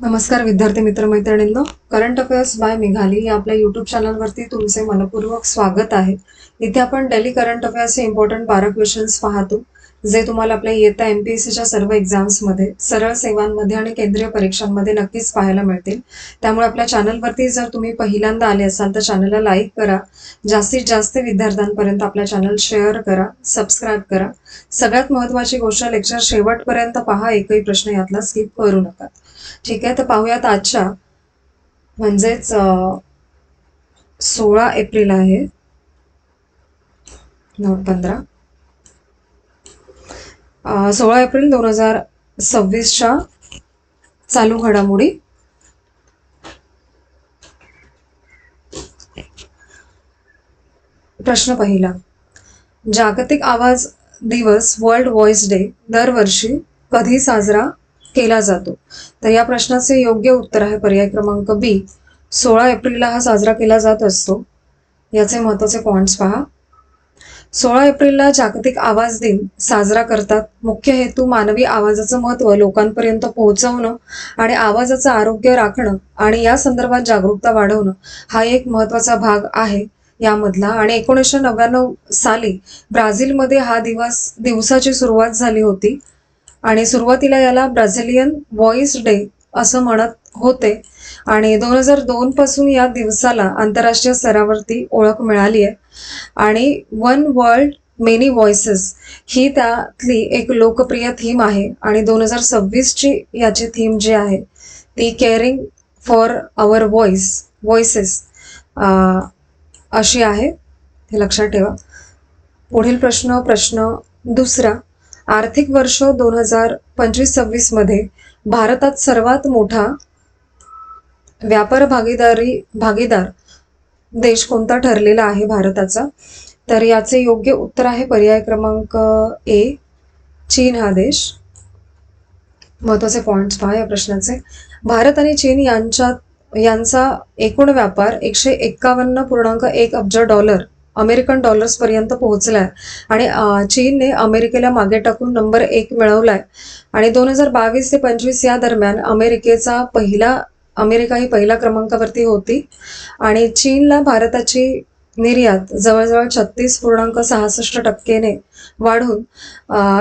नमस्कार विद्यार्थी मित्र मैत्रिणींनो, करंट अफेअर्स बाय मेघाली या आपल्या यूट्यूब चॅनलवरती तुमचे मनपूर्वक स्वागत आहे. इथे आपण डेली करंट अफेअर्सचे इम्पॉर्टंट 12 क्वेश्चन्स पाहतो, जे तुम्हाला आपल्या येत्या MPSCच्या सर्व एक्झाम्समध्ये, सरळ सेवांमध्ये आणि केंद्रीय परीक्षांमध्ये नक्कीच पाहायला मिळतील. त्यामुळे आपल्या चॅनलवरती जर तुम्ही पहिल्यांदा आले असाल तर चॅनलला लाईक करा, जास्तीत जास्त विद्यार्थ्यांपर्यंत आपल्या चॅनल शेअर करा, सबस्क्राईब करा. सगळ्यात महत्त्वाची गोष्ट, लेक्चर शेवटपर्यंत पहा, एकही प्रश्न यातला स्किप करू नका. ठीक आहे, तर पाहूयात आजच्या म्हणजेच 16 एप्रिल आहे 15 16 एप्रिल 2026च्या चालू घडामोडी. प्रश्न पहिला, जागतिक आवाज दिवस वर्ल्ड व्हॉइस डे दरवर्षी कधी साजरा केला जातो? तर या प्रश्नाचे योग्य उत्तर आहे पर्याय क्रमांक बी, 16 एप्रिलला हा साजरा केला जात असतो. याचे महत्त्वाचे पॉइंट्स पहा. 16 एप्रिलला जागतिक आवाज दिन साजरा करतात. मुख्य हेतू मानवी आवाजाचं महत्त्व लोकांपर्यंत पोहोचवणं आणि आवाजाचं आरोग्य राखणं आणि या संदर्भात जागरूकता वाढवणं हा एक महत्त्वाचा भाग आहे यामधला. आणि 1999 साली ब्राझीलमध्ये हा दिवसाची सुरुवात झाली होती आणि सुरुवातीला याला ब्राझिलियन व्हॉइस डे असं म्हणत होते आणि 2002 पासून या दिवसाला आंतरराष्ट्रीय स्तरावरती ओळख मिळाली आहे. आणि वन वर्ल्ड मेनी व्हॉइसेस ही त्यातली एक लोकप्रिय थीम आहे आणि 2026ची याची थीम जी आहे ती केअरिंग फॉर आवर व्हॉइसेस अशी आहे, हे लक्षात ठेवा. पुढील प्रश्न दुसरा, आर्थिक वर्ष 2025-26 मध्ये भारतात सर्वात मोठा व्यापार भागीदार देश कोणता ठरलेला आहे भारताचा? तर याचे योग्य उत्तर आहे पर्याय क्रमांक ए, चीन हा देश. महत्त्वाचे पॉइंट्स पहा या प्रश्नाचे. भारत आणि चीन यांचा एकूण व्यापार 151.1 अब्ज डॉलर अमेरिकन डॉलर्स पर्यंत पोहोचलाय आणि चीनने अमेरिकेला मागे टाकून नंबर 1 मिळवलाय. आणि 2022 ते 25 या दरम्यान अमेरिका ही पहिल्या क्रमांकावरती होती आणि चीनला भारताची निर्यात जवळजवळ 36.66% वाढून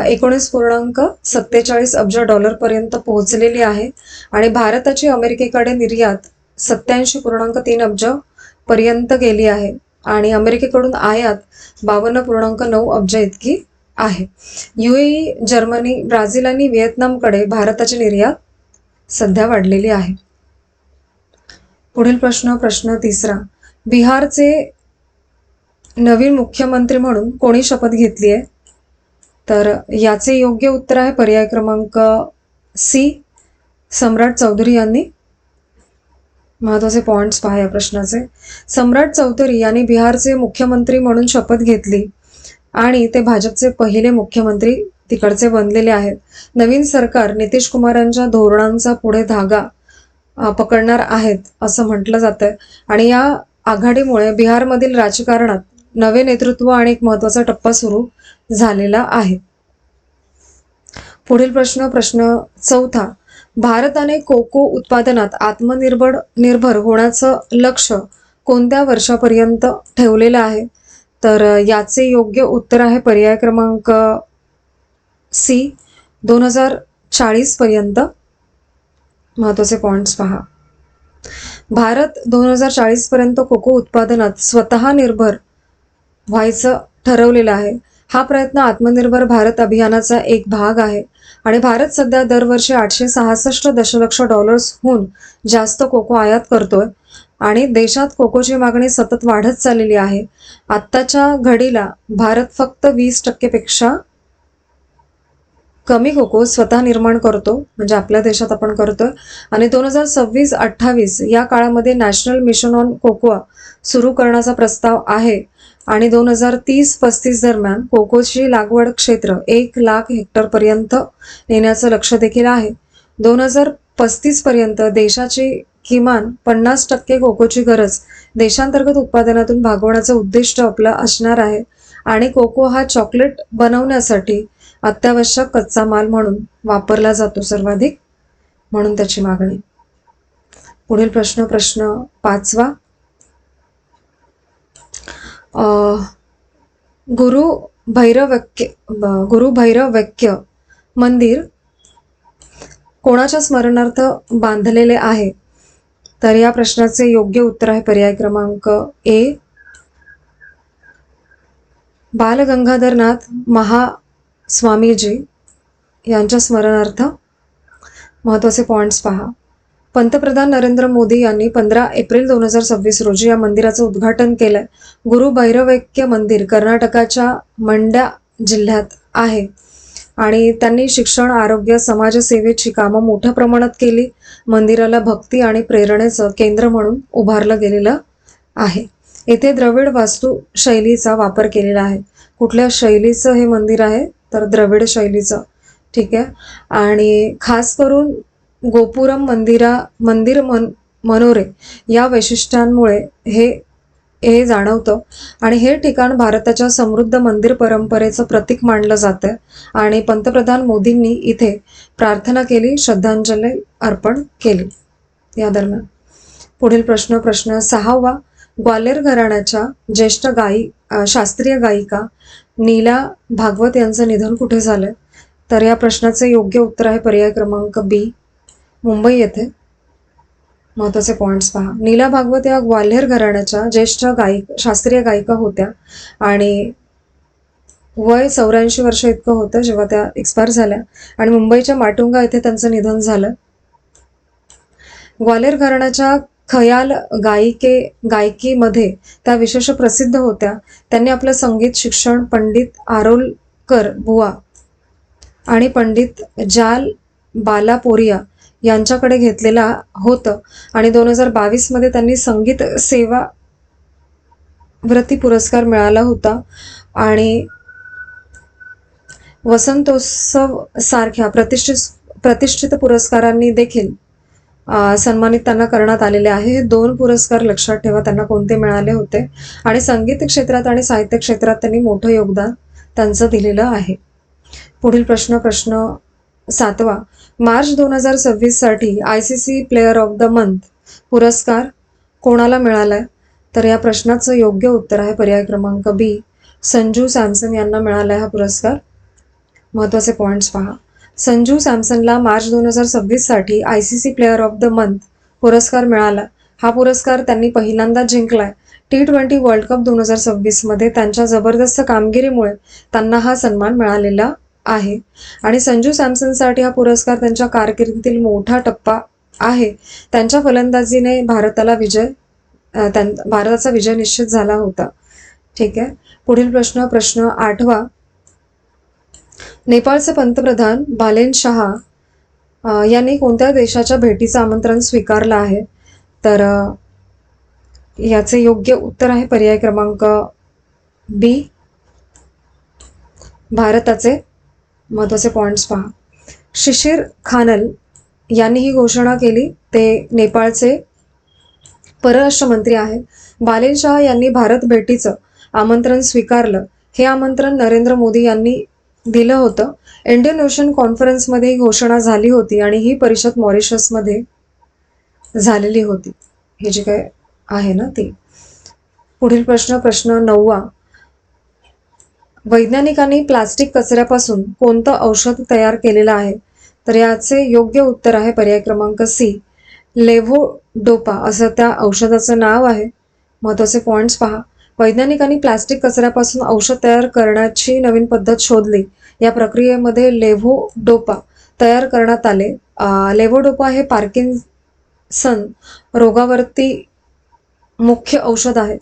19.47 अब्ज डॉलर पर्यंत पोहोचलेली आहे. आणि भारताची अमेरिकेकडे निर्यात 87.3 अब्ज पर्यंत गेली आहे आणि अमेरिकेकडून आयात 52.9 अब्ज इतकी आहे. UAE, जर्मनी, ब्राझील आणि व्हिएतनामकडे भारताची निर्यात सध्या वाढलेली आहे. पुढील प्रश्न तिसरा, बिहारचे नवीन मुख्यमंत्री म्हणून कोणी शपथ घेतली आहे? तर याचे योग्य उत्तर आहे पर्याय क्रमांक सी, सम्राट चौधरी यांनी. महत्त्वाचे पॉइंट्स पहा या प्रश्नाचे. सम्राट चौधरी यांनी बिहारचे मुख्यमंत्री म्हणून शपथ घेतली आणि ते भाजपचे पहिले मुख्यमंत्री तिकडचे बनलेले आहेत. नवीन सरकार नितीश कुमारांच्या धोरणांचा पुढे धागा पकडणार आहेत असं म्हटलं जातंय आणि या आघाडीमुळे बिहारमधील राजकारणात नवे नेतृत्व आणि एक महत्त्वाचा टप्पा सुरू झालेला आहे. पुढील प्रश्न चौथा, भारताने कोको उत्पादनात आत्मनिर्भर होण्याचं लक्ष्य कोणत्या वर्षापर्यंत ठेवलेलं आहे? तर याचे योग्य उत्तर आहे पर्याय क्रमांक सी, 2040 पर्यंत. महत्त्वाचे पॉइंट्स पहा. भारत 2040 पर्यंत कोको उत्पादनात स्वतः निर्भर व्हायचं ठरवलेलं आहे. हा प्रयत्न आत्मनिर्भर भारत अभियानाचा एक भाग आहे आणि भारत सध्या दरवर्षी 866 दशलक्ष डॉलर्सहून जास्त कोको आयात करतोय आणि देशात कोकोची मागणी सतत वाढत चाललेली आहे. आत्ताच्या घडीला भारत फक्त 20% पेक्षा कमी कोको स्वतः निर्माण करतो, म्हणजे आपल्या देशात आपण करतोय. आणि 2026-28 या काळामध्ये नॅशनल मिशन ऑन कोकोआ सुरू करण्याचा प्रस्ताव आहे आणि 2030-35 दरम्यान कोकोची लागवड क्षेत्र 1 लाख हेक्टरपर्यंत नेण्याचं लक्ष देखील आहे. 2035 पर्यंत देशाची किमान 50% कोकोची गरज देशांतर्गत उत्पादनातून भागवण्याचं उद्दिष्ट आपलं असणार आहे. आणि कोको हा चॉकलेट बनवण्यासाठी अत्यावश्यक कच्चा माल म्हणून वापरला जातो सर्वाधिक, म्हणून त्याची मागणी. पुढील प्रश्न 5वा. गुरु भैरवैक्य मंदिर कोणाच्या स्मरणार्थ बांधलेले आहे? तर या प्रश्नाचे योग्य उत्तर आहे पर्याय क्रमांक ए, बालगंगाधरनाथ महास्वामीजी यांच्या स्मरणार्थ. महत्त्वाचे पॉइंट्स पहा. पंतप्रधान नरेंद्र मोदी यांनी 15 एप्रिल 2026 रोजी या मंदिराचं उद्घाटन केलंय. गुरु भैरवैक्य मंदिर कर्नाटकाच्या मंड्या जिल्ह्यात आहे आणि त्यांनी शिक्षण, आरोग्य, समाजसेवेची कामं मोठ्या प्रमाणात केली. मंदिराला भक्ती आणि प्रेरणेचं केंद्र म्हणून उभारलं गेलेलं आहे. येथे द्रविड वास्तू शैलीचा वापर केलेला आहे. कुठल्या शैलीचं हे मंदिर आहे? तर द्रविड शैलीचं. ठीक आहे. आणि खास करून गोपुरम मंदिर मनोरे या वैशिष्ट्यांमुळे हे जाणवतं आणि हे ठिकाण भारताच्या समृद्ध मंदिर परंपरेचं प्रतीक मानलं जातं आणि पंतप्रधान मोदींनी इथे प्रार्थना केली, श्रद्धांजली अर्पण केली या दरम्यान. पुढील प्रश्न 6वा. ग्वाल्हेर घराण्याच्या ज्येष्ठ शास्त्रीय गायिका नीला भागवत यांचं निधन कुठे झालंय? तर या प्रश्नाचे योग्य उत्तर आहे पर्याय क्रमांक बी, मुंबई येथे. महत्त्वाचे पॉइंट्स पहा. नीला भागवत या ग्वाल्हेर घराण्याच्या ज्येष्ठ शास्त्रीय गायिका होत्या आणि वय 84 वर्ष इतकं होतं जेव्हा त्या एक्सपायर झाल्या आणि मुंबईच्या माटुंगा येथे त्यांचं निधन झालं. ग्वाल्हेर घराण्याच्या खयाल गायकीमध्ये त्या विशेष प्रसिद्ध होत्या. त्यांनी आपलं संगीत शिक्षण पंडित आरोलकर बुवा आणि पंडित जाल बालापोरिया यांच्याकडे घेतलेला होतं आणि 2022 मध्ये त्यांनी संगीत सेवा व्रती पुरस्कार मिळाला होता आणि वसंतोत्सव सारख्या प्रतिष्ठित पुरस्कारांनी देखील सन्मानित त्यांना करण्यात आलेले आहे. हे 2 पुरस्कार लक्षात ठेवा त्यांना कोणते मिळाले होते आणि संगीत क्षेत्रात आणि साहित्य क्षेत्रात त्यांनी मोठं योगदान त्यांचं दिलेलं आहे. पुढील प्रश्न 7वा. मार्च 2026 साठी ICC player of the month पुरस्कार कोणाला मिळालाय? तर या प्रश्नाचं योग्य उत्तर आहे पर्याय क्रमांक बी, संजू सॅमसन यांना मिळालाय हा पुरस्कार. महत्त्वाचे पॉइंट्स पहा. संजू सॅमसनला मार्च 2026 साठी ICC player of the month पुरस्कार मिळाला. हा पुरस्कार त्यांनी पहिल्यांदा जिंकलाय. T20 वर्ल्ड कप 2026 मध्ये त्यांच्या जबरदस्त कामगिरीमुळे त्यांना हा सन्मान मिळालेला आहे आणि संजू सॅमसनसाठी हा पुरस्कार त्यांच्या कारकिर्दीतील मोठा टप्पा आहे. त्यांच्या फलंदाजीने भारताचा विजय निश्चित झाला होता. ठीक आहे. पुढील प्रश्न 8वा. नेपाळचे पंतप्रधान बालेन शाह यांनी कोणत्या देशाच्या भेटीचं आमंत्रण स्वीकारलं आहे? तर याचे योग्य उत्तर आहे पर्याय क्रमांक बी, भारताचे. महत्त्वाचे पॉइंट्स पहा. शिशिर खानल यांनी ही घोषणा केली. ते नेपाळचे परराष्ट्र मंत्री आहेत. बालेन शाह यांनी भारत भेटीचं आमंत्रण स्वीकारलं. हे आमंत्रण नरेंद्र मोदी यांनी दिलं होतं. इंडियन ओशन कॉन्फरन्समध्ये ही घोषणा झाली होती आणि ही परिषद मॉरिशसमध्ये झालेली होती. हे जे काय आहे ना ती. पुढील प्रश्न 9वा. वैज्ञानिकांनी प्लास्टिक कचऱ्यापासून कोणतं औषध तयार केलेलं आहे? तर याचे योग्य उत्तर आहे पर्याय क्रमांक सी, लेव्होडोपा असं त्या औषधाचं नाव आहे. महत्त्वाचे पॉइंट्स पहा. वैज्ञानिकांनी प्लास्टिक कचऱ्यापासून औषध तयार करण्याची नवीन पद्धत शोधली. या प्रक्रियेमध्ये लेव्होडोपा तयार करण्यात आले. लेव्होडोपा हे पार्किन्सन रोगावरती मुख्य औषध आहे.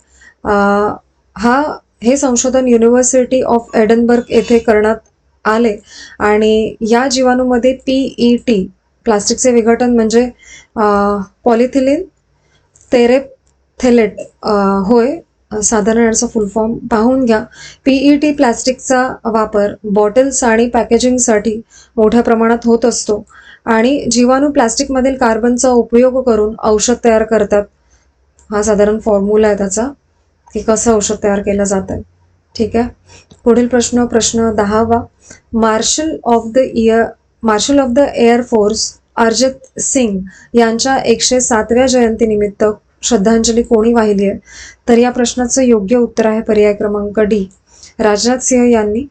हे संशोधन युनिव्हर्सिटी ऑफ एडनबर्ग येथे करण्यात आले आणि या जीवाणूमध्ये PET प्लास्टिकचे विघटन म्हणजे पॉलिथिलीन तेरेप्थेलेट होय. साधारण याचा फुल फॉर्म पाहून घ्या. PET प्लास्टिकचा वापर बॉटल्स आणि पॅकेजिंगसाठी मोठ्या प्रमाणात होत असतो आणि जीवाणू प्लास्टिकमधील कार्बनचा उपयोग करून औषध तयार करतात. हा साधारण फॉर्म्युला आहे त्याचा की कसं औषध तयार केलं जात आहे. ठीक आहे. पुढील प्रश्न 10वा. Marshal of the air force Arijit Singh यांच्या 107व्या जयंतीनिमित्त श्रद्धांजली कोणी वाहिली आहे? तर या प्रश्नाचं योग्य उत्तर आहे पर्याय क्रमांक डी, राजनाथ सिंह यांनी.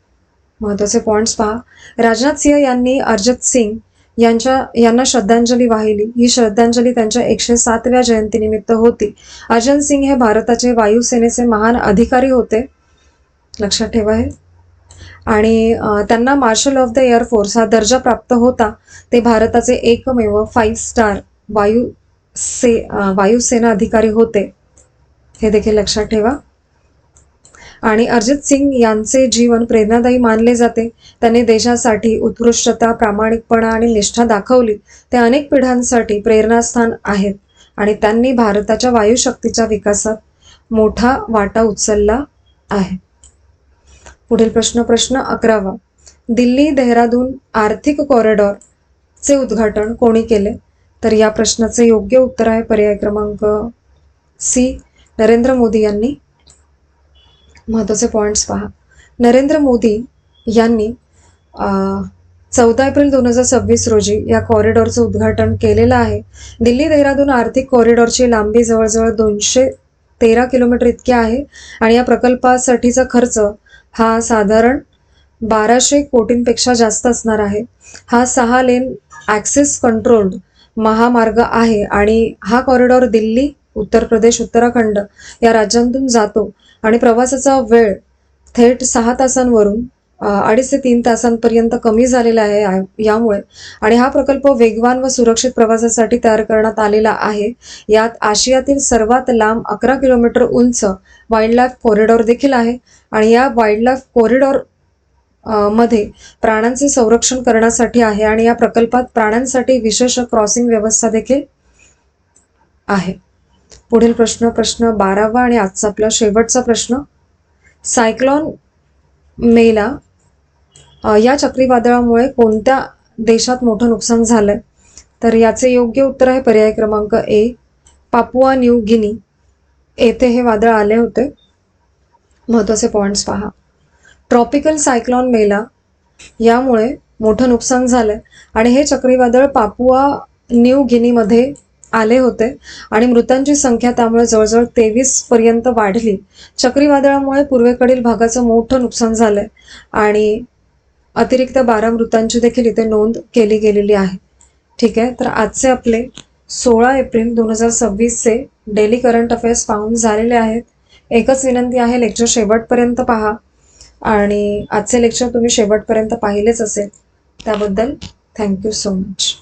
महत्त्वाचे पॉइंट्स पहा. राजनाथ सिंह यांनी अरिजित सिंग यांना श्रद्धांजली वाहिली. ही श्रद्धांजली त्यांच्या 107व्या जयंतीनिमित्त होती. अरिजित सिंग हे भारताचे वायुसेनेचे महान अधिकारी होते, लक्षात ठेवा हे. आणि त्यांना मार्शल ऑफ द एअरफोर्स हा दर्जा प्राप्त होता. ते भारताचे एकमेव 5 स्टार वायुसेना अधिकारी होते, हे देखील लक्षात ठेवा. आणि अरिजित सिंग यांचे जीवन प्रेरणादायी मानले जाते. त्यांनी देशासाठी उत्कृष्टता, प्रामाणिकपणा आणि निष्ठा दाखवली. ते अनेक पिढ्यांसाठी प्रेरणास्थान आहेत आणि त्यांनी भारताच्या वायुशक्तीच्या विकासात मोठा वाटा उचलला आहे. पुढील प्रश्न 11वा. दिल्ली देहरादून आर्थिक कॉरिडॉरचे उद्घाटन कोणी केले? तर या प्रश्नाचे योग्य उत्तर आहे पर्याय क्रमांक सी, नरेंद्र मोदी यांनी. महत्त्वाचे पॉइंट्स पहा. नरेंद्र मोदी यांनी 14 एप्रिल 2026 रोजी या कॉरिडॉरचं उद्घाटन केलेलं आहे. दिल्ली देहरादून आर्थिक कॉरिडॉरची लांबी जवळजवळ 213 किलोमीटर इतकी आहे आणि या प्रकल्पासाठीचा खर्च हा साधारण 1200 कोटींपेक्षा जास्त असणार आहे. हा 6 लेन ॲक्सेस कंट्रोल्ड महामार्ग आहे आणि हा कॉरिडॉर दिल्ली, उत्तर प्रदेश, उत्तराखंड या राज्यांतून जातो आणि प्रवासाचा वेळ थेट 6 तासांवरून 2.5 ते 3 तासांपर्यंत कमी झालेला आहे यामुळे. आणि हा प्रकल्प वेगवान व सुरक्षित प्रवासासाठी तयार करण्यात आलेला आहे. यात आशियातील सर्वात लांब 11 किलोमीटर उंच वाईल्डलाईफ कॉरिडॉर देखील आहे आणि या वाईल्डलाईफ कॉरिडॉर मध्ये प्राण्यांचे संरक्षण करण्यासाठी आहे आणि या प्रकल्पात प्राण्यांसाठी विशेष क्रॉसिंग व्यवस्था देखील आहे. पुढील प्रश्न 12वा आणि आजचा आपला शेवटचा प्रश्न. सायक्लोन मेला या चक्रीवादळामुळे कोणत्या देशात मोठं नुकसान झालंय? तर याचे योग्य उत्तर आहे पर्याय क्रमांक ए, पापुआ न्यू गिनी येथे हे वादळ आले होते. महत्त्वाचे पॉइंट्स पहा. ट्रॉपिकल सायक्लोन मेला यामुळे मोठं नुकसान झालंय आणि हे चक्रीवादळ पापुआ न्यू गिनीमध्ये आले होते आणि मृतांची संख्या त्यामुळे जवळजवळ 23 पर्यंत वाढली. चक्रीवादळामुळे पूर्वेकडील भागाचं मोठं नुकसान झालंय आणि अतिरिक्त 12 मृतांची देखील इथे नोंद केली गेलेली आहे. ठीक आहे, तर आजचे आपले 16 एप्रिल 2026चे डेली करंट अफेअर्स पाहून झालेले आहेत. एकच विनंती आहे, लेक्चर शेवटपर्यंत पहा आणि आजचे लेक्चर तुम्ही शेवटपर्यंत पाहिलेच असेल त्याबद्दल थँक्यू सो मच.